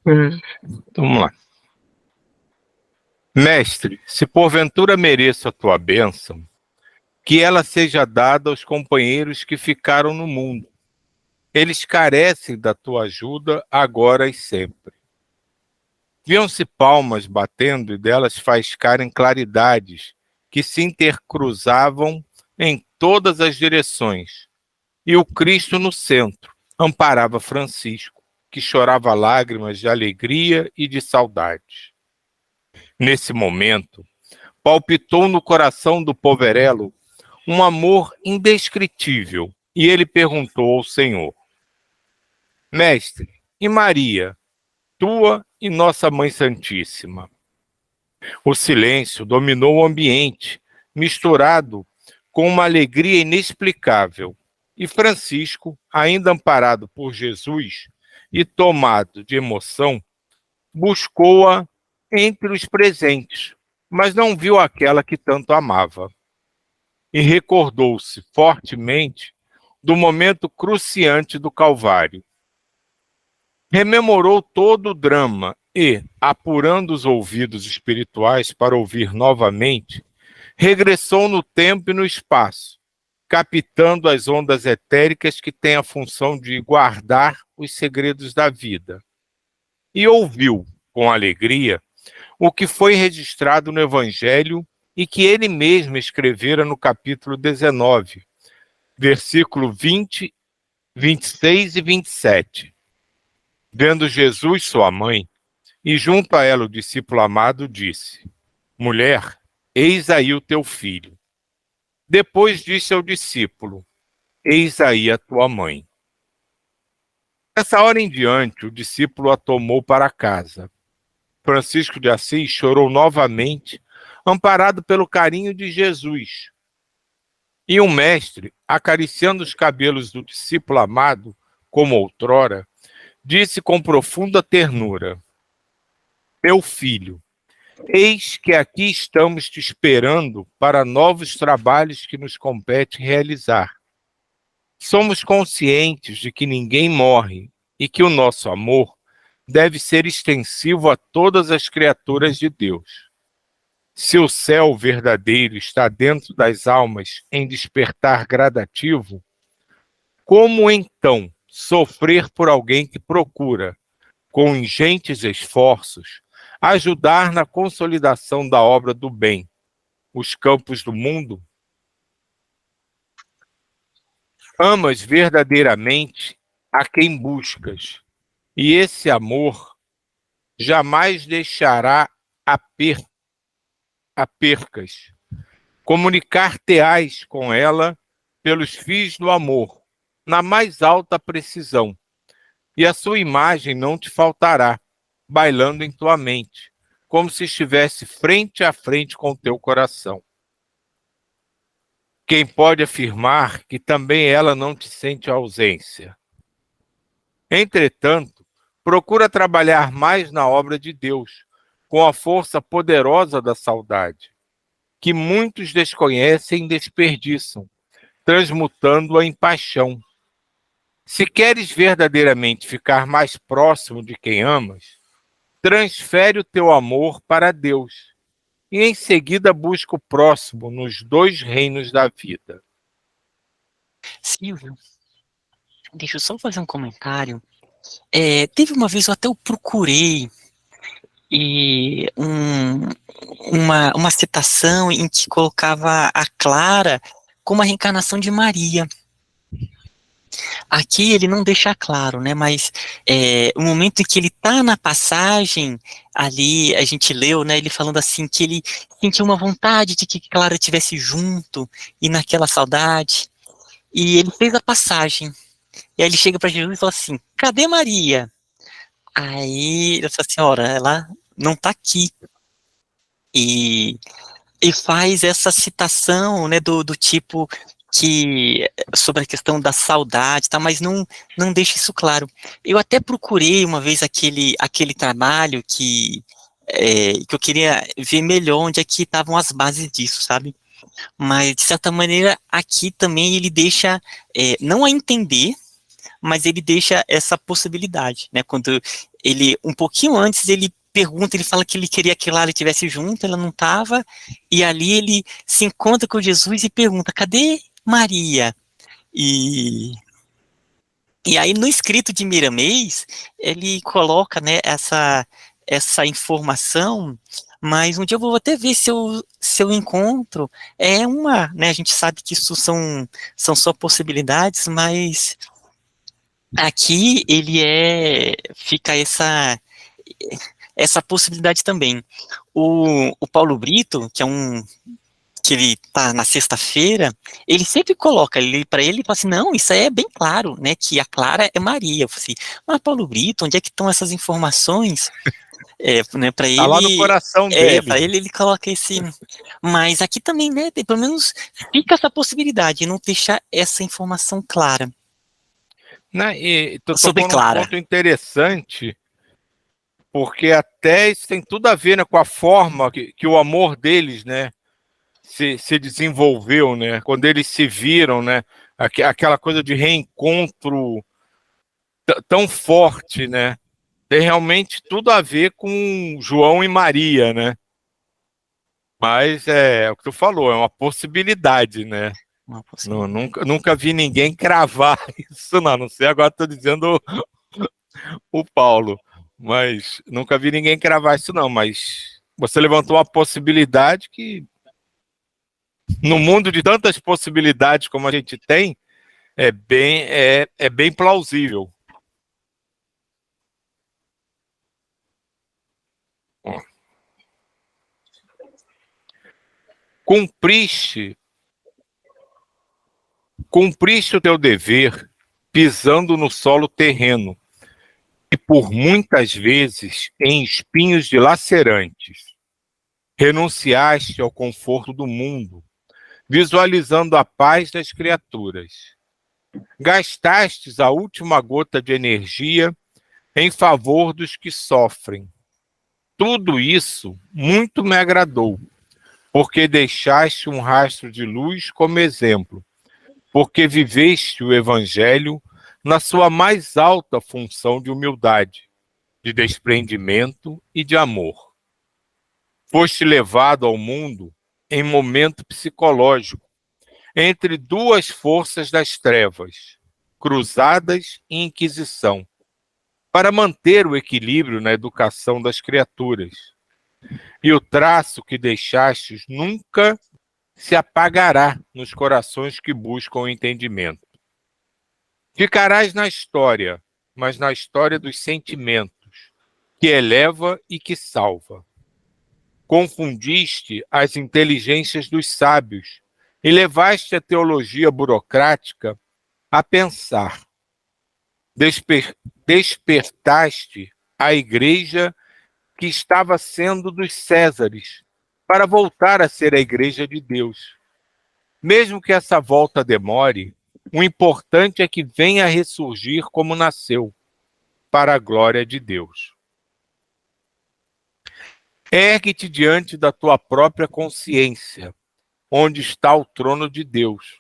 Então, vamos lá. Mestre, se porventura mereço a tua bênção, que ela seja dada aos companheiros que ficaram no mundo. Eles carecem da tua ajuda agora e sempre. Viam-se palmas batendo e delas faiscarem claridades que se intercruzavam em todas as direções. E o Cristo no centro amparava Francisco, que chorava lágrimas de alegria e de saudade. Nesse momento, palpitou no coração do poverelo um amor indescritível, e ele perguntou ao Senhor: Mestre, e Maria, tua e nossa Mãe Santíssima? O silêncio dominou o ambiente, misturado com uma alegria inexplicável, e Francisco, ainda amparado por Jesus e tomado de emoção, buscou-a entre os presentes, mas não viu aquela que tanto amava. E recordou-se fortemente do momento cruciante do Calvário. Rememorou todo o drama e, apurando os ouvidos espirituais para ouvir novamente, regressou no tempo e no espaço, captando as ondas etéricas que têm a função de guardar os segredos da vida. E ouviu, com alegria, o que foi registrado no Evangelho e que ele mesmo escrevera no capítulo 19, versículo 20, 26 e 27. Vendo Jesus, sua mãe, e junto a ela o discípulo amado, disse: Mulher, eis aí o teu filho. Depois disse ao discípulo: Eis aí a tua mãe. Nessa hora em diante, o discípulo a tomou para casa. Francisco de Assis chorou novamente, amparado pelo carinho de Jesus. E o mestre, acariciando os cabelos do discípulo amado, como outrora, disse com profunda ternura: Meu filho, eis que aqui estamos te esperando para novos trabalhos que nos compete realizar. Somos conscientes de que ninguém morre e que o nosso amor deve ser extensivo a todas as criaturas de Deus. Se o céu verdadeiro está dentro das almas em despertar gradativo, como então sofrer por alguém que procura, com ingentes esforços, ajudar na consolidação da obra do bem, os campos do mundo? Amas verdadeiramente a quem buscas, e esse amor jamais deixará a percas. Comunicar-te-ás com ela pelos fios do amor, na mais alta precisão, e a sua imagem não te faltará, bailando em tua mente, como se estivesse frente a frente com teu coração. Quem pode afirmar que também ela não te sente a ausência? Entretanto, procura trabalhar mais na obra de Deus, com a força poderosa da saudade, que muitos desconhecem e desperdiçam, transmutando-a em paixão. Se queres verdadeiramente ficar mais próximo de quem amas, transfere o teu amor para Deus e em seguida busca o próximo nos dois reinos da vida. Silvio, deixa eu só fazer um comentário. Teve uma vez, eu procurei uma citação em que colocava a Clara como a reencarnação de Maria. Aqui ele não deixa claro, né? Mas o momento em que ele está na passagem, ali a gente leu, né? Ele falando assim que ele sentia uma vontade de que Clara estivesse junto e naquela saudade. E ele fez a passagem. E aí ele chega para Jesus e fala assim: cadê Maria? Aí essa senhora, ela não está aqui. E faz essa citação, né, do tipo que sobre a questão da saudade, tá, mas não deixa isso claro. Eu até procurei uma vez aquele trabalho que eu queria ver melhor onde é que estavam as bases disso, sabe? Mas, de certa maneira, aqui também ele deixa não a entender, mas ele deixa essa possibilidade, né? Quando ele, um pouquinho antes, ele pergunta, ele fala que ele queria que Lara estivesse junto, ela não estava, e ali ele se encontra com Jesus e pergunta, cadê Maria? E aí no escrito de Miramês, ele coloca, né, essa informação, mas um dia eu vou até ver se eu encontro, né, a gente sabe que isso são só possibilidades, mas aqui fica essa possibilidade também. O Paulo Brito, que ele tá na sexta-feira, ele sempre coloca, para ele fala assim, não, isso aí é bem claro, né, que a Clara é Maria. Eu falei assim, mas Paulo Brito, onde é que estão essas informações? Né, para Tá lá no coração para dele. ele coloca esse, mas aqui também, né, pelo menos fica essa possibilidade de não deixar essa informação clara. Né? E tu Sobre tocou num Clara. ponto interessante, porque até isso tem tudo a ver, né, com a forma que o amor deles, né, se desenvolveu, né, quando eles se viram, né, aquela coisa de reencontro tão forte, né, tem realmente tudo a ver com João e Maria, né, mas é o que tu falou, é uma possibilidade, né, nunca vi ninguém cravar isso, não sei, agora estou dizendo o Paulo, mas nunca vi ninguém cravar isso não, mas você levantou uma possibilidade que no mundo de tantas possibilidades como a gente tem, é bem plausível. Cumpriste o teu dever pisando no solo terreno e por muitas vezes em espinhos dilacerantes. Renunciaste ao conforto do mundo, visualizando a paz das criaturas. Gastastes a última gota de energia em favor dos que sofrem. Tudo isso muito me agradou, porque deixaste um rastro de luz como exemplo, porque viveste o Evangelho na sua mais alta função de humildade, de desprendimento e de amor. Foste levado ao mundo em momento psicológico, entre duas forças das trevas, cruzadas e inquisição, para manter o equilíbrio na educação das criaturas. E o traço que deixastes nunca se apagará nos corações que buscam o entendimento. Ficarás na história, mas na história dos sentimentos, que eleva e que salva. Confundiste as inteligências dos sábios e levaste a teologia burocrática a pensar. Despertaste a igreja que estava sendo dos Césares, para voltar a ser a igreja de Deus. Mesmo que essa volta demore, o importante é que venha a ressurgir como nasceu, para a glória de Deus. Ergue-te diante da tua própria consciência, onde está o trono de Deus.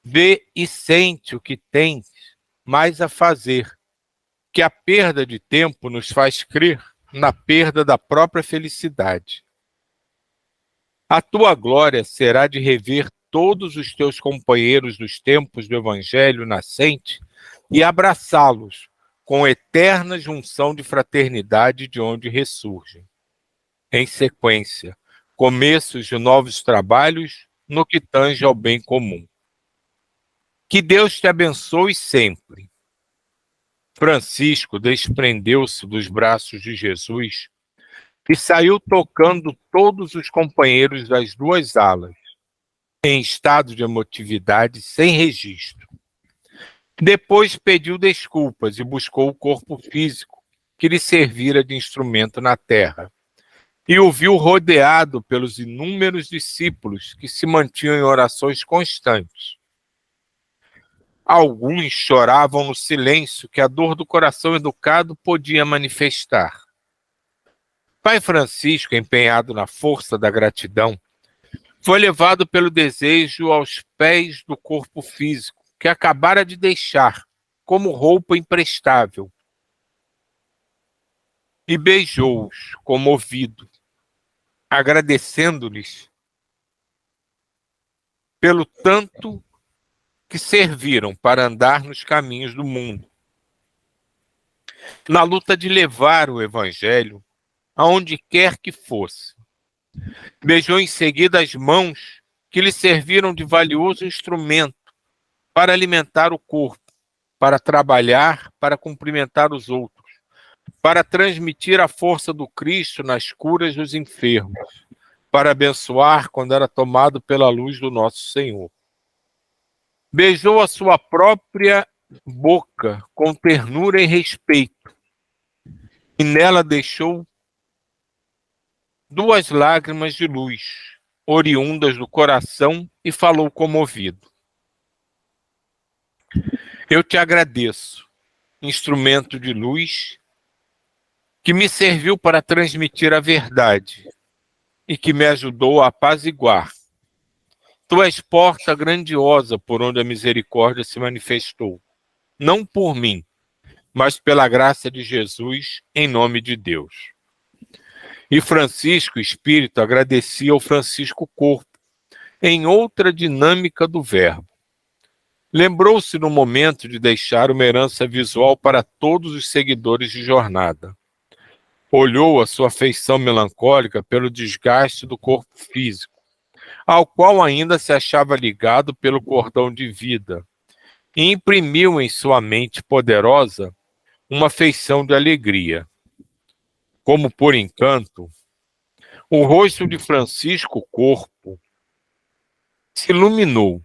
Vê e sente o que tens mais a fazer, que a perda de tempo nos faz crer na perda da própria felicidade. A tua glória será de rever todos os teus companheiros dos tempos do Evangelho nascente e abraçá-los com eterna junção de fraternidade de onde ressurgem. Em sequência, começos de novos trabalhos no que tange ao bem comum. Que Deus te abençoe sempre. Francisco desprendeu-se dos braços de Jesus e saiu tocando todos os companheiros das duas alas, em estado de emotividade sem registro. Depois pediu desculpas e buscou o corpo físico que lhe servira de instrumento na terra, e o viu rodeado pelos inúmeros discípulos que se mantinham em orações constantes. Alguns choravam no silêncio que a dor do coração educado podia manifestar. Pai Francisco, empenhado na força da gratidão, foi levado pelo desejo aos pés do corpo físico que acabara de deixar como roupa imprestável e beijou-os comovido, agradecendo-lhes pelo tanto que serviram para andar nos caminhos do mundo, na luta de levar o evangelho aonde quer que fosse. Beijou em seguida as mãos que lhe serviram de valioso instrumento para alimentar o corpo, para trabalhar, para cumprimentar os outros, para transmitir a força do Cristo nas curas dos enfermos, para abençoar quando era tomado pela luz do nosso Senhor. Beijou a sua própria boca com ternura e respeito, e nela deixou 2 lágrimas de luz, oriundas do coração, e falou comovido: eu te agradeço, instrumento de luz, que me serviu para transmitir a verdade e que me ajudou a apaziguar. Tu és porta grandiosa por onde a misericórdia se manifestou, não por mim, mas pela graça de Jesus, em nome de Deus. E Francisco Espírito agradecia ao Francisco Corpo, em outra dinâmica do verbo. Lembrou-se no momento de deixar uma herança visual para todos os seguidores de jornada. Olhou a sua feição melancólica pelo desgaste do corpo físico, ao qual ainda se achava ligado pelo cordão de vida, e imprimiu em sua mente poderosa uma feição de alegria. Como por encanto, o rosto de Francisco Corpo se iluminou.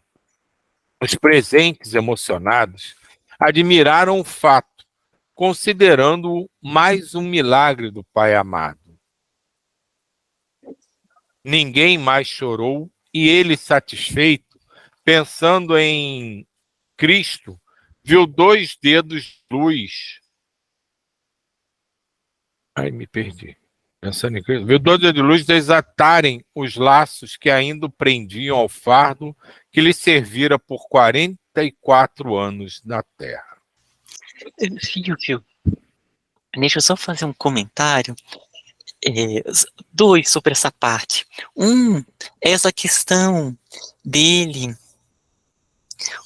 Os presentes emocionados admiraram o fato, considerando-o mais um milagre do Pai amado. Ninguém mais chorou e ele, satisfeito, pensando em Cristo, viu 2 dedos de luz. Ai, me perdi. Pensando em Cristo, viu 2 dedos de luz desatarem os laços que ainda o prendiam ao fardo que lhe servira por 44 anos na terra. Fio, deixa eu só fazer um comentário. 2 sobre essa parte. Essa questão dele,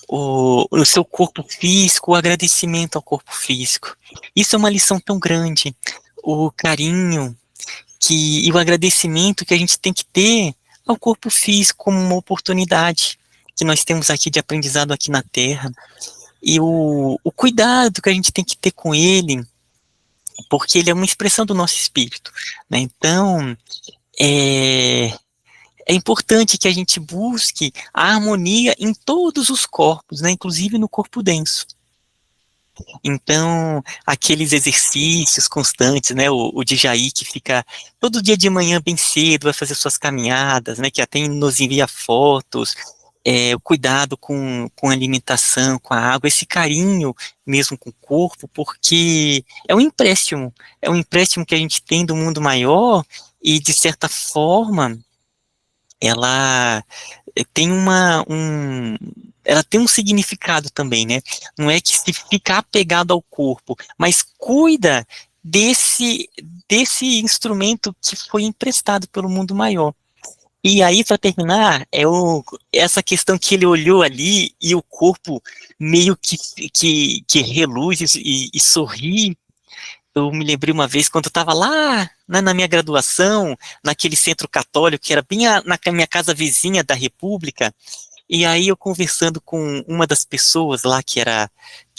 o seu corpo físico, o agradecimento ao corpo físico. Isso é uma lição tão grande. O carinho e o agradecimento que a gente tem que ter ao corpo físico como uma oportunidade que nós temos aqui de aprendizado aqui na Terra. E o cuidado que a gente tem que ter com ele, porque ele é uma expressão do nosso espírito, né? Então, é importante que a gente busque a harmonia em todos os corpos, né? Inclusive no corpo denso. Então, aqueles exercícios constantes, né? O Djaí que fica todo dia de manhã bem cedo, vai fazer suas caminhadas, né? Que até nos envia fotos, o cuidado com a alimentação, com a água, esse carinho mesmo com o corpo, porque é um empréstimo que a gente tem do mundo maior e, de certa forma, ela tem ela tem um significado também, né? Não é que se ficar apegado ao corpo, mas cuida desse instrumento que foi emprestado pelo mundo maior. E aí, para terminar, essa questão que ele olhou ali e o corpo meio que reluz e sorri. Eu me lembrei uma vez, quando eu estava lá na minha graduação, naquele centro católico, que era bem na minha casa vizinha da República, e aí eu conversando com uma das pessoas lá, que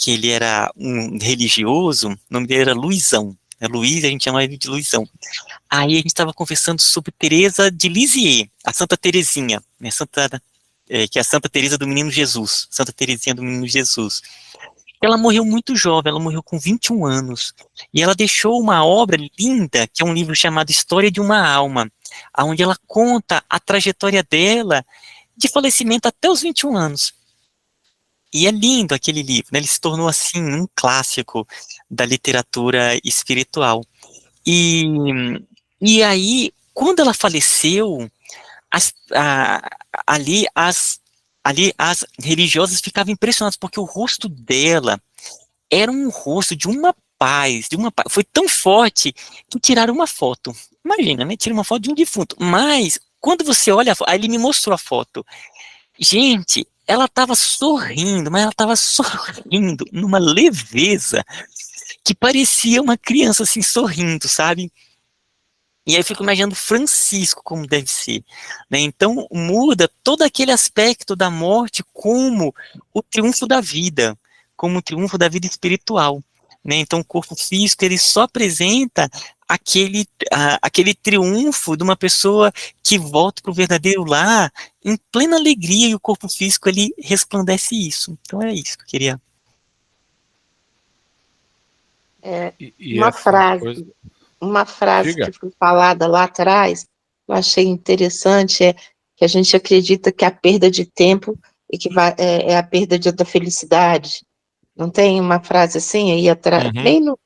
ele era um religioso, o nome dele era Luizão. Luiz, a gente chama ele de Luizão. Aí a gente estava conversando sobre Teresa de Lisieux, a Santa Teresinha, né, que é a Santa Teresa do Menino Jesus, Santa Teresinha do Menino Jesus. Ela morreu muito jovem, ela morreu com 21 anos, e ela deixou uma obra linda, que é um livro chamado História de uma Alma, onde ela conta a trajetória dela de falecimento até os 21 anos. E é lindo aquele livro, né? Ele se tornou, assim, um clássico da literatura espiritual. E aí, quando ela faleceu, ali as religiosas ficavam impressionadas, porque o rosto dela era um rosto de uma paz, foi tão forte que tiraram uma foto. Imagina, né? Tira uma foto de um defunto. Mas, quando você olha, aí ele me mostrou a foto. Gente, ela estava sorrindo, mas ela estava sorrindo numa leveza que parecia uma criança assim sorrindo, sabe? E aí eu fico imaginando Francisco como deve ser, né? Então muda todo aquele aspecto da morte como o triunfo da vida, como o triunfo da vida espiritual, né? Então o corpo físico ele só apresenta aquele triunfo de uma pessoa que volta para o verdadeiro lar em plena alegria e o corpo físico ele resplandece isso. Então é isso que eu queria. E Uma essa frase, coisa. uma frase Diga. que foi falada lá atrás, eu achei interessante, é que a gente acredita que a perda de tempo é a perda da felicidade. Não tem uma frase assim aí atrás, Uhum.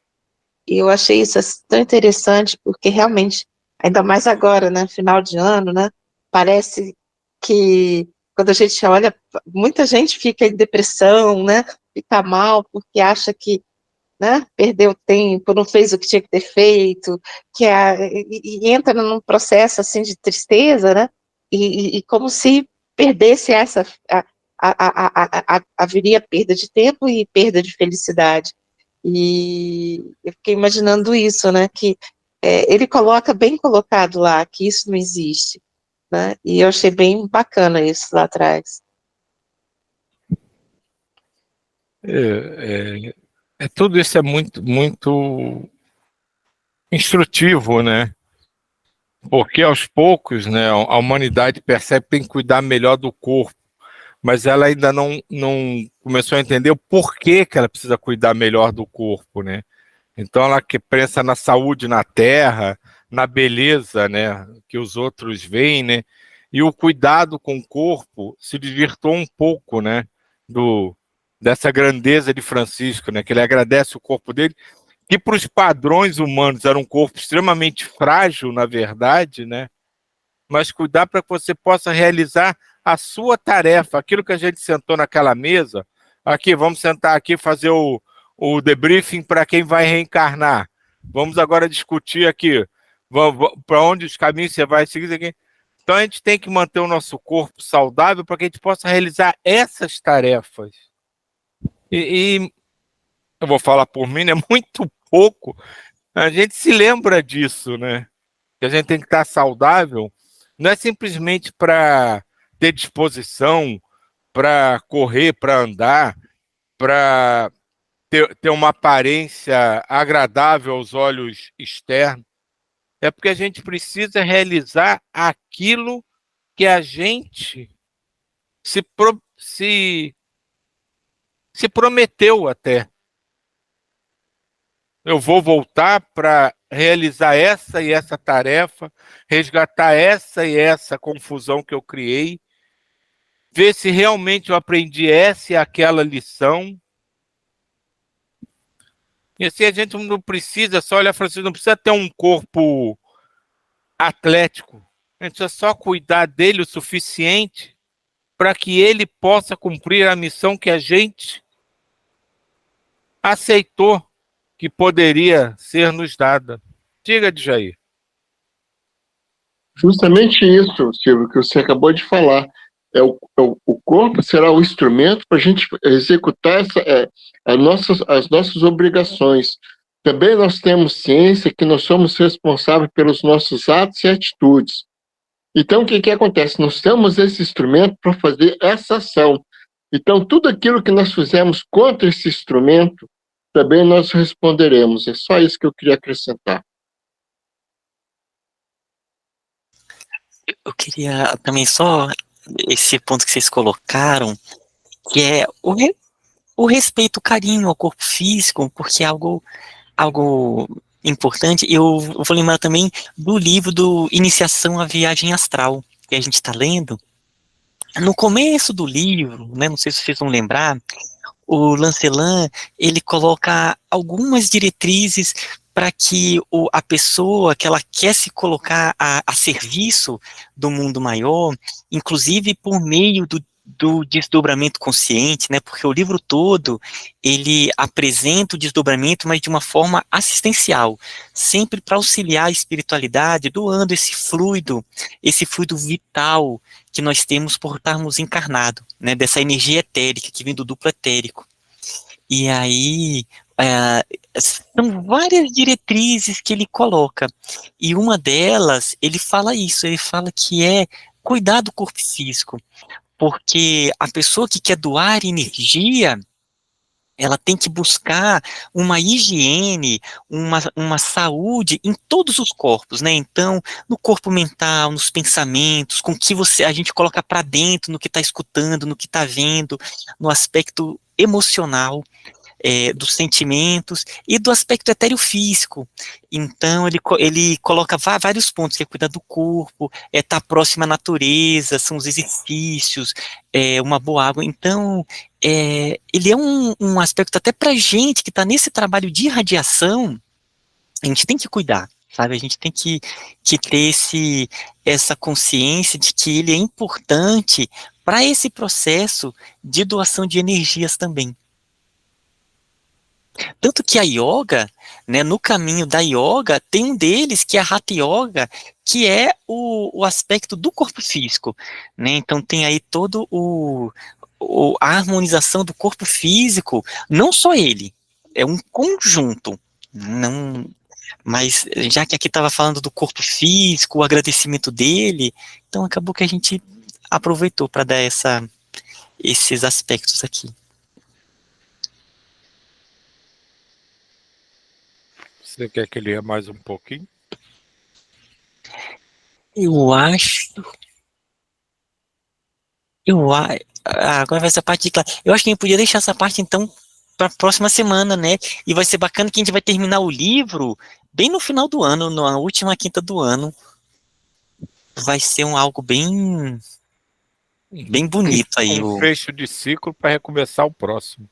e eu achei isso tão interessante, porque realmente, ainda mais agora, né, final de ano, né, parece que quando a gente olha, muita gente fica em depressão, né, fica mal, porque acha que, né, perdeu tempo, não fez o que tinha que ter feito, e entra num processo, assim, de tristeza, né, e como se perdesse haveria perda de tempo e perda de felicidade. E eu fiquei imaginando isso, né, que ele coloca bem colocado lá, que isso não existe, né, e eu achei bem bacana isso lá atrás. Tudo isso é muito, muito instrutivo, né? Porque aos poucos, né, a humanidade percebe que tem que cuidar melhor do corpo, mas ela ainda não começou a entender o porquê que ela precisa cuidar melhor do corpo, né? Então ela que pensa na saúde na terra, na beleza, né, que os outros veem, né? E o cuidado com o corpo se desvirtuou um pouco, né, dessa grandeza de Francisco, né, que ele agradece o corpo dele, que para os padrões humanos era um corpo extremamente frágil, na verdade, né? Mas cuidar para que você possa realizar a sua tarefa, aquilo que a gente sentou naquela mesa. Aqui, vamos sentar aqui e fazer o debriefing para quem vai reencarnar. Vamos agora discutir aqui para onde os caminhos você vai seguir aqui. Então a gente tem que manter o nosso corpo saudável para que a gente possa realizar essas tarefas. E eu vou falar por mim, é muito pouco. A gente se lembra disso, né? Que a gente tem que estar saudável. Não é simplesmente para ter disposição, para correr, para andar, para ter uma aparência agradável aos olhos externos. É porque a gente precisa realizar aquilo que a gente se prometeu até. Eu vou voltar para realizar essa e essa tarefa, resgatar essa e essa confusão que eu criei, ver se realmente eu aprendi essa e aquela lição. E assim a gente não precisa só olhar para não precisa ter um corpo atlético. A gente precisa só cuidar dele o suficiente para que ele possa cumprir a missão que a gente aceitou que poderia ser nos dada. Diga, Djair. Justamente isso, Silvio, que você acabou de falar. O corpo será o instrumento para a gente executar as nossas obrigações. Também nós temos ciência que nós somos responsáveis pelos nossos atos e atitudes. Então, o que acontece? Nós temos esse instrumento para fazer essa ação. Então, tudo aquilo que nós fizemos contra esse instrumento, também nós responderemos. É só isso que eu queria acrescentar. Eu queria também só esse ponto que vocês colocaram, que é o respeito, o carinho ao corpo físico, porque é algo importante. Eu vou lembrar também do livro do Iniciação à Viagem Astral, que a gente está lendo. No começo do livro, né, não sei se vocês vão lembrar, o Lancelin, ele coloca algumas diretrizes para que a pessoa que ela quer se colocar a serviço do mundo maior, inclusive por meio do desdobramento consciente, né? Porque o livro todo, ele apresenta o desdobramento, mas de uma forma assistencial, sempre para auxiliar a espiritualidade, doando esse fluido vital que nós temos por estarmos encarnados, né? Dessa energia etérica que vem do duplo etérico. E aí, são várias diretrizes que ele coloca, e uma delas, ele fala isso, ele fala que é cuidar do corpo físico, porque a pessoa que quer doar energia, ela tem que buscar uma higiene, uma saúde em todos os corpos, né? Então, no corpo mental, nos pensamentos, com que a gente coloca para dentro, no que está escutando, no que está vendo, no aspecto emocional, dos sentimentos e do aspecto etéreo-físico. Então, ele coloca vários pontos, que é cuidar do corpo, estar próximo à natureza, são os exercícios, uma boa água. Então, ele é um aspecto até para gente que está nesse trabalho de irradiação, a gente tem que cuidar, sabe? A gente tem que ter essa consciência de que ele é importante para esse processo de doação de energias também. Tanto que a yoga, né, no caminho da yoga, tem um deles que é a Hatha Yoga, que é o aspecto do corpo físico, né? Então tem aí todo a harmonização do corpo físico, não só ele, é um conjunto, não, mas já que aqui estava falando do corpo físico, o agradecimento dele, então acabou que a gente aproveitou para dar esses aspectos aqui. Você quer que leia mais um pouquinho? Agora vai essa parte de eu acho que a gente podia deixar essa parte, então, para a próxima semana, né? E vai ser bacana que a gente vai terminar o livro bem no final do ano, na última quinta do ano. Vai ser algo bem bonito aí. Um fecho de ciclo para recomeçar o próximo.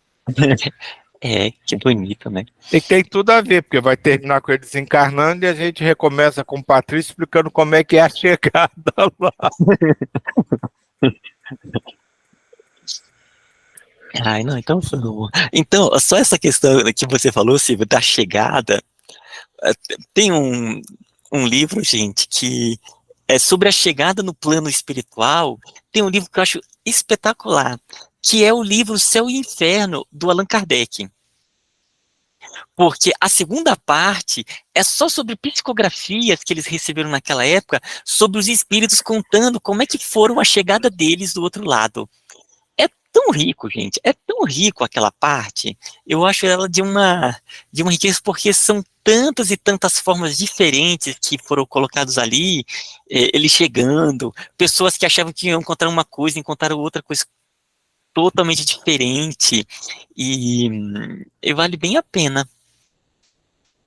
Que bonito, né? E tem tudo a ver, porque vai terminar com ele desencarnando e a gente recomeça com o Patrício explicando como é que é a chegada lá. Ai, não, então, só essa questão que você falou, Silvio, da chegada, tem um livro, gente, que é sobre a chegada no plano espiritual. Tem um livro que eu acho espetacular, que é o livro Céu e Inferno, do Allan Kardec. Porque a segunda parte é só sobre psicografias que eles receberam naquela época, sobre os espíritos contando como é que foram a chegada deles do outro lado. É tão rico, gente, é tão rico aquela parte. Eu acho ela de uma riqueza, porque são tantas e tantas formas diferentes que foram colocados ali, ele chegando, pessoas que achavam que iam encontrar uma coisa, encontraram outra coisa totalmente diferente, e vale bem a pena